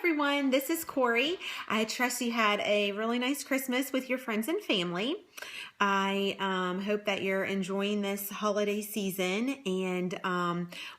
everyone, this is Corey. I trust you had a really nice Christmas with your friends and family. I hope that you're enjoying this holiday season and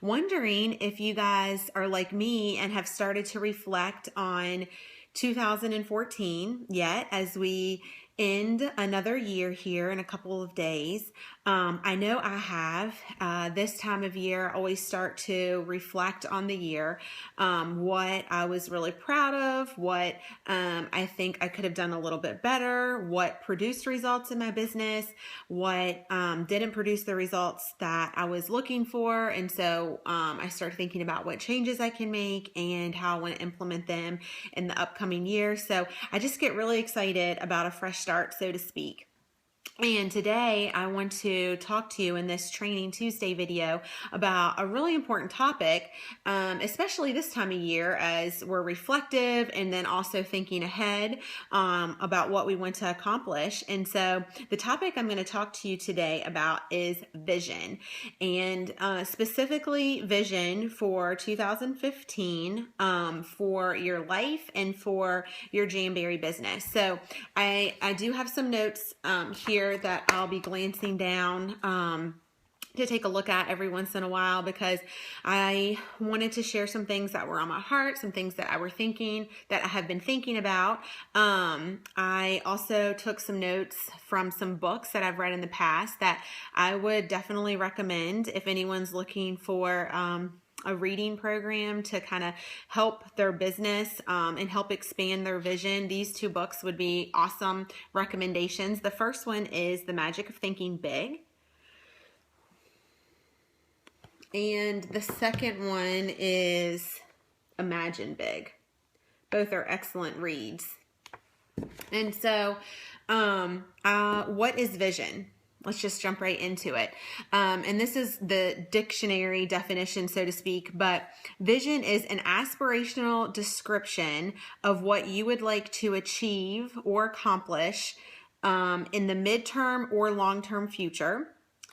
wondering if you guys are like me and have started to reflect on 2014 yet as we end another year here in a couple of days. I know I have. This time of year, I always start to reflect on the year, what I was really proud of, what I think I could have done a little bit better, what produced results in my business, what didn't produce the results that I was looking for. And so I started thinking about what changes I can make and how I want to implement them in the upcoming year. So I just get really excited about a fresh start, so to speak. And today I want to talk to you in this Training Tuesday video about a really important topic, especially this time of year as we're reflective and then also thinking ahead about what we want to accomplish. And so the topic I'm going to talk to you today about is vision, and specifically vision for 2015 for your life and for your Jamberry business. So I do have some notes here that I'll be glancing down to take a look at every once in a while, because I wanted to share some things that were on my heart, some things that I have been thinking about. I also took some notes from some books that I've read in the past that I would definitely recommend if anyone's looking for a reading program to kind of help their business and help expand their vision. These two books would be awesome recommendations. The first one is The Magic of Thinking Big. And the second one is Imagine Big. Both are excellent reads. And so what is vision? Let's just jump right into it. And this is the dictionary definition, so to speak, but vision is an aspirational description of what you would like to achieve or accomplish in the midterm or long-term future.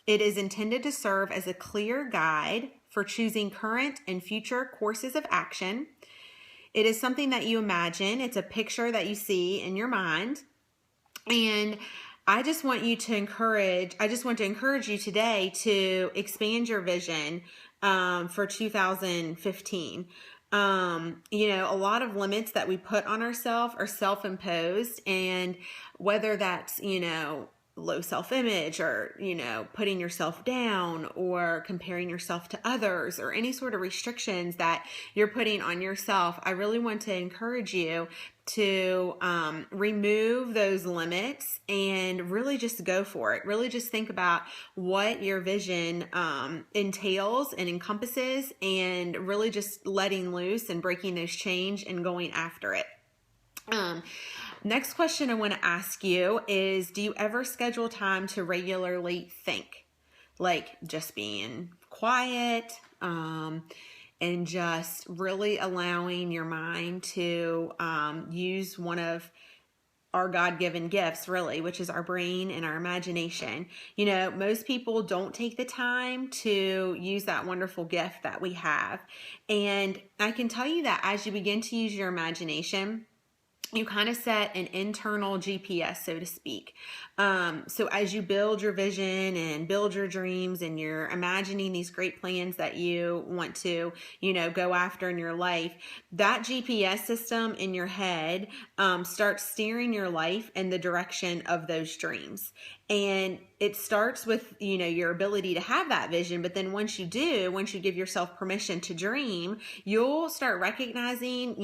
It is intended to serve as a clear guide for choosing current and future courses of action. It is something that you imagine. It's a picture that you see in your mind. And I just want to encourage you today to expand your vision for 2015. A lot of limits that we put on ourselves are self-imposed, and whether that's, low self-image or, putting yourself down or comparing yourself to others or any sort of restrictions that you're putting on yourself, I really want to encourage you to remove those limits and really just go for it. Really just think about what your vision entails and encompasses, and really just letting loose and breaking those chains and going after it. Next question I want to ask you is, do you ever schedule time to regularly think? Like just being quiet, and just really allowing your mind to use one of our God-given gifts, really, which is our brain and our imagination. Most people don't take the time to use that wonderful gift that we have. And I can tell you that as you begin to use your imagination, you kind of set an internal GPS, so to speak. So as you build your vision and build your dreams and you're imagining these great plans that you want to, go after in your life, that GPS system in your head starts steering your life in the direction of those dreams. And it starts with, your ability to have that vision. But then once you give yourself permission to dream, you'll start recognizing,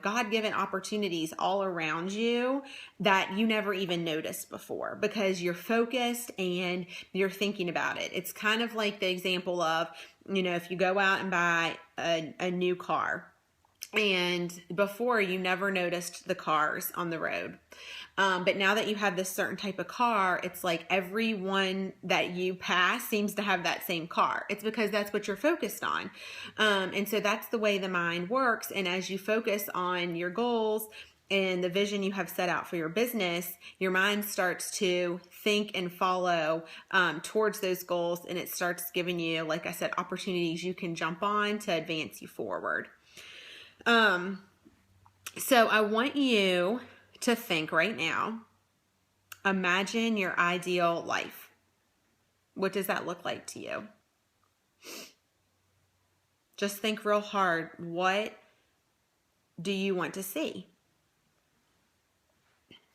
God-given opportunities all around you that you never even noticed before, because you're focused and you're thinking about it. It's kind of like the example of, if you go out and buy a new car, and before you never noticed the cars on the road. But now that you have this certain type of car, it's like everyone that you pass seems to have that same car. It's because that's what you're focused on. And so that's the way the mind works. And as you focus on your goals and the vision you have set out for your business, your mind starts to think and follow towards those goals. And it starts giving you, like I said, opportunities you can jump on to advance you forward. So I want you to think right now, imagine your ideal life. What does that look like to you? Just think real hard. What do you want to see?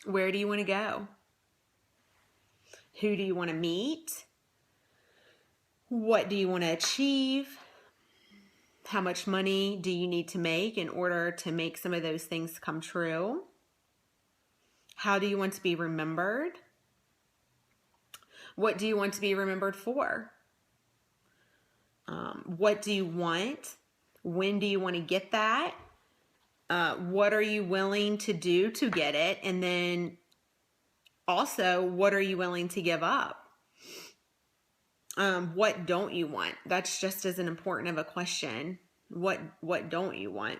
Where do you want to go? Who do you want to meet? What do you want to achieve? How much money do you need to make in order to make some of those things come true? How do you want to be remembered? What do you want to be remembered for? What do you want? When do you want to get that? What are you willing to do to get it? And then also, what are you willing to give up? What don't you want? That's just as important of a question. What don't you want?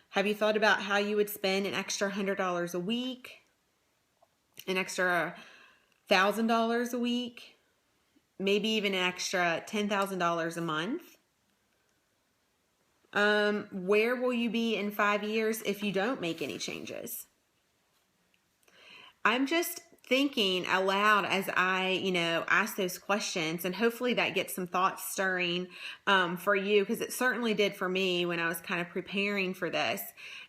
Have you thought about how you would spend an extra $100 a week? An extra $1,000 a week? Maybe even an extra $10,000 a month? Where will you be in 5 years if you don't make any changes? I'm just thinking aloud as I, ask those questions, and hopefully that gets some thoughts stirring for you, because it certainly did for me when I was kind of preparing for this.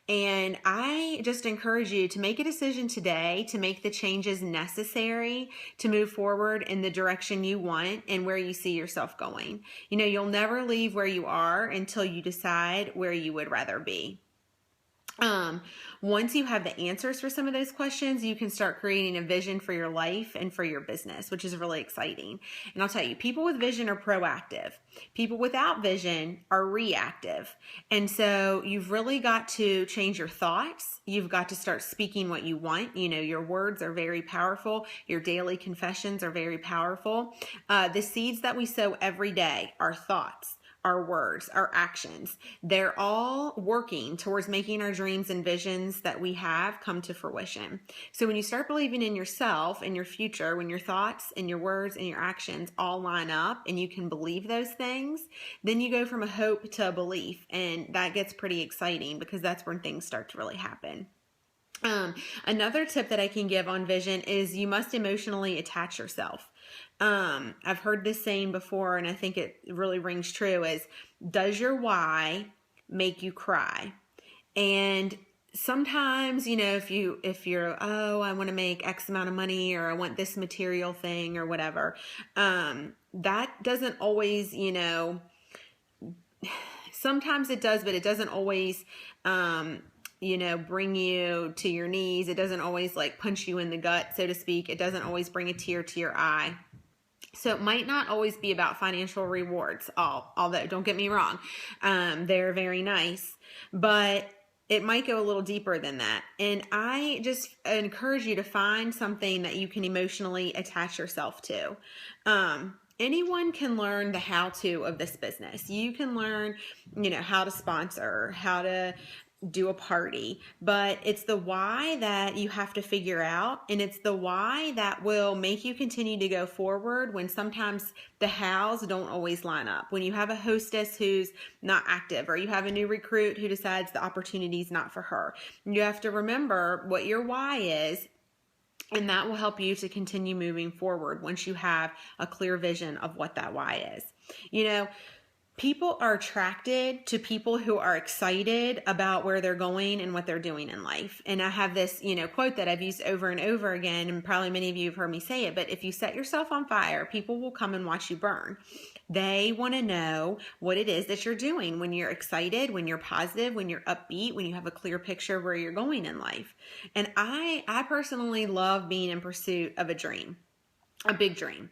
And I just encourage you to make a decision today to make the changes necessary to move forward in the direction you want and where you see yourself going. You'll never leave where you are until you decide where you would rather be. Once you have the answers for some of those questions, you can start creating a vision for your life and for your business, which is really exciting. And I'll tell you, people with vision are proactive. People without vision are reactive. And so you've really got to change your thoughts. You've got to start speaking what you want. Your words are very powerful. Your daily confessions are very powerful. The seeds that we sow every day are thoughts, our words, our actions. They're all working towards making our dreams and visions that we have come to fruition. So when you start believing in yourself and your future, when your thoughts and your words and your actions all line up and you can believe those things, then you go from a hope to a belief. And that gets pretty exciting because that's when things start to really happen. Another tip that I can give on vision is you must emotionally attach yourself. I've heard this saying before, and I think it really rings true, is, does your why make you cry? And sometimes, if you're, I want to make X amount of money, or I want this material thing or whatever, that doesn't always, sometimes it does, but it doesn't always, bring you to your knees. It doesn't always punch you in the gut, so to speak. It doesn't always bring a tear to your eye. So it might not always be about financial rewards, although don't get me wrong, they're very nice, but it might go a little deeper than that. And I just encourage you to find something that you can emotionally attach yourself to. Anyone can learn the how-to of this business. You can learn, how to sponsor, how to do a party, but it's the why that you have to figure out, and it's the why that will make you continue to go forward when sometimes the hows don't always line up. When you have a hostess who's not active, or you have a new recruit who decides the opportunity is not for her, you have to remember what your why is, and that will help you to continue moving forward once you have a clear vision of what that why is. People are attracted to people who are excited about where they're going and what they're doing in life. And I have this, quote that I've used over and over again, and probably many of you have heard me say it, but if you set yourself on fire, people will come and watch you burn. They want to know what it is that you're doing when you're excited, when you're positive, when you're upbeat, when you have a clear picture of where you're going in life. And I personally love being in pursuit of a dream. A big dream.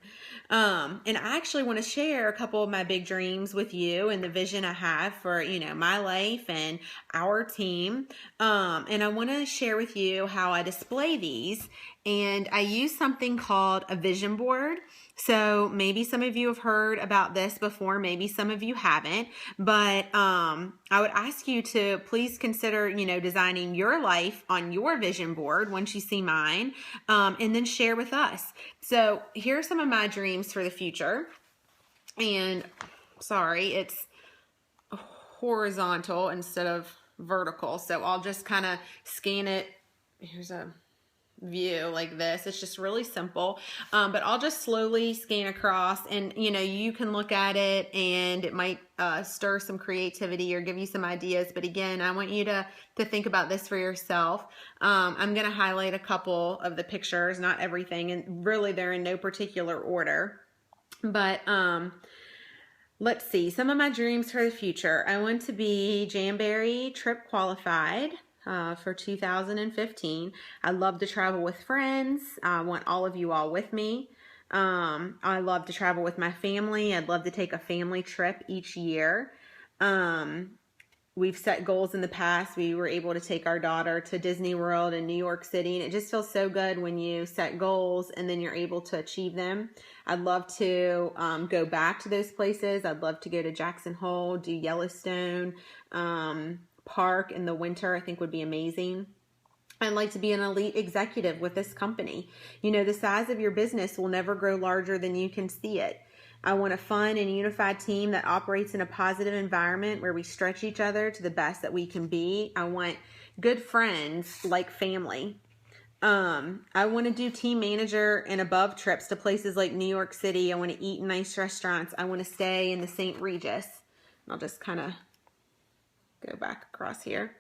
And I actually want to share a couple of my big dreams with you and the vision I have for, my life and our team. And I want to share with you how I display these. And I use something called a vision board. So maybe some of you have heard about this before, maybe some of you haven't, but I would ask you to please consider, designing your life on your vision board once you see mine, and then share with us. So here are some of my dreams for the future. And sorry, it's horizontal instead of vertical. So I'll just kind of scan it. Here's a view like this. It's just really simple, but I'll just slowly scan across, and you know, you can look at it and it might stir some creativity or give you some ideas. But again, I want you to think about this for yourself. I'm going to highlight a couple of the pictures, not everything, and really they're in no particular order. But let's see, some of my dreams for the future. I want to be Jamboree trip qualified for 2015. I love to travel with friends. I want all of you all with me. I love to travel with my family. I'd love to take a family trip each year. We've set goals in the past. We were able to take our daughter to Disney World in New York City, and it just feels so good when you set goals and then you're able to achieve them. I'd love to go back to those places. I'd love to go to Jackson Hole, do Yellowstone Park in the winter. I think would be amazing. I'd like to be an elite executive with this company. You know, the size of your business will never grow larger than you can see it. I want a fun and unified team that operates in a positive environment where we stretch each other to the best that we can be. I want good friends like family. I want to do team manager and above trips to places like New York City. I want to eat in nice restaurants. I want to stay in the St. Regis. I'll just kind of go back across here.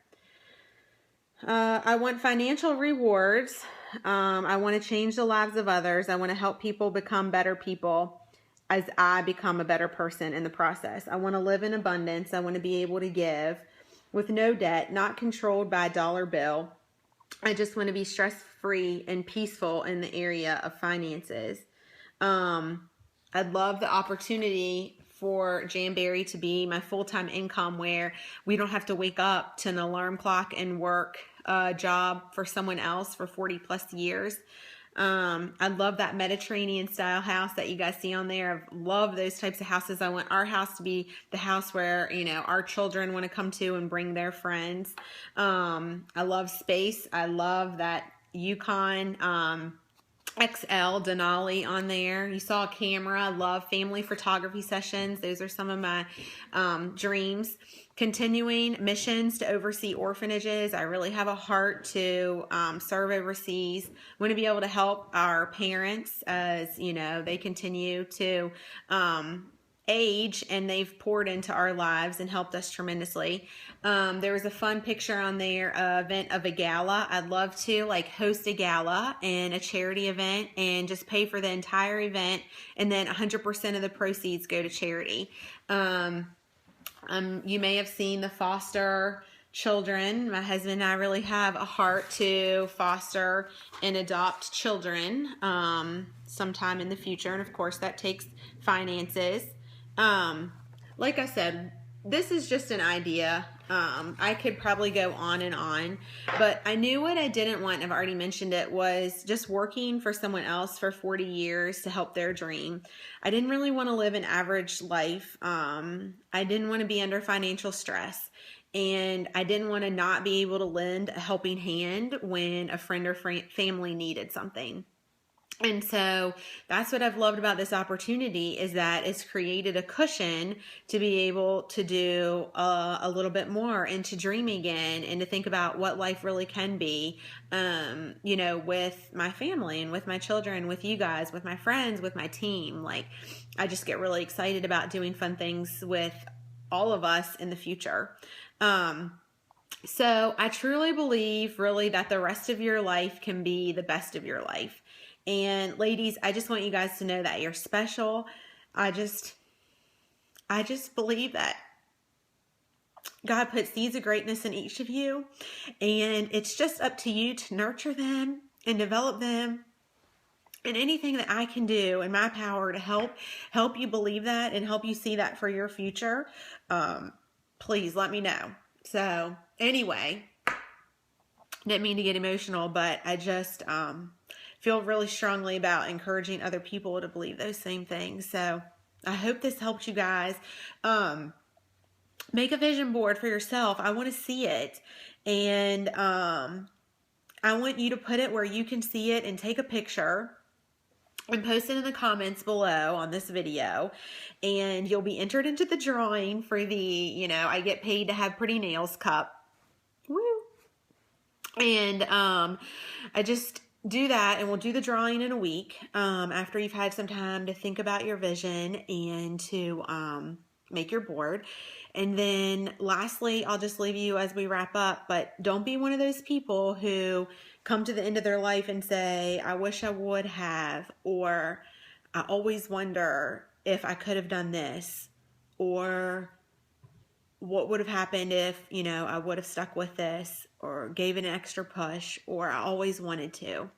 I want financial rewards. I want to change the lives of others. I want to help people become better people as I become a better person in the process. I want to live in abundance. I want to be able to give with no debt, not controlled by a dollar bill. I just want to be stress-free and peaceful in the area of finances. I'd love the opportunity for Jamboree to be my full-time income, where we don't have to wake up to an alarm clock and work a job for someone else for 40 plus years. I love that Mediterranean style house that you guys see on there. I love those types of houses. I want our house to be the house where, you know, our children want to come to and bring their friends. I love space. I love that Yukon XL Denali on there. You saw a camera. I love family photography sessions. Those are some of my dreams. Continuing missions to oversee orphanages. I really have a heart to serve overseas. I want to be able to help our parents as, you know, they continue to age, and they've poured into our lives and helped us tremendously. There was a fun picture on there, event of a gala. I'd love to host a gala and a charity event and just pay for the entire event, and then 100% of the proceeds go to charity. You may have seen the foster children. My husband and I really have a heart to foster and adopt children sometime in the future, and of course that takes finances. Like I said, this is just an idea. I could probably go on, but I knew what I didn't want, and I've already mentioned it, was just working for someone else for 40 years to help their dream. I didn't really want to live an average life. I didn't want to be under financial stress, and I didn't want to not be able to lend a helping hand when a friend or family needed something. And so that's what I've loved about this opportunity, is that it's created a cushion to be able to do a little bit more and to dream again and to think about what life really can be, you know, with my family and with my children, with you guys, with my friends, with my team. I just get really excited about doing fun things with all of us in the future. So I truly believe really that the rest of your life can be the best of your life. And ladies, I just want you guys to know that you're special. I just believe that God put seeds of greatness in each of you, and it's just up to you to nurture them and develop them. And anything that I can do in my power to help you believe that and help you see that for your future, please let me know. So anyway, didn't mean to get emotional, but I just feel really strongly about encouraging other people to believe those same things. So I hope this helped you guys. Make a vision board for yourself. I want to see it. And I want you to put it where you can see it and take a picture and post it in the comments below on this video. And you'll be entered into the drawing for the, I get paid to have pretty nails cup. And I just do that, and we'll do the drawing in a week after you've had some time to think about your vision and to make your board. And then lastly, I'll just leave you as we wrap up, but don't be one of those people who come to the end of their life and say, I wish I would have, or I always wonder if I could have done this, or what would have happened if, I would have stuck with this or gave it an extra push, or I always wanted to.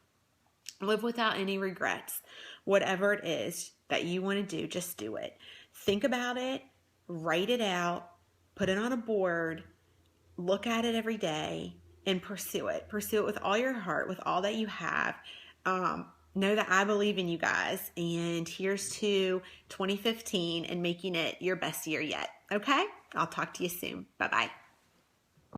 Live without any regrets. Whatever it is that you want to do, just do it. Think about it, write it out, put it on a board, look at it every day, and pursue it. Pursue it with all your heart, with all that you have. Know that I believe in you guys, and here's to 2015 and making it your best year yet. Okay? I'll talk to you soon. Bye-bye.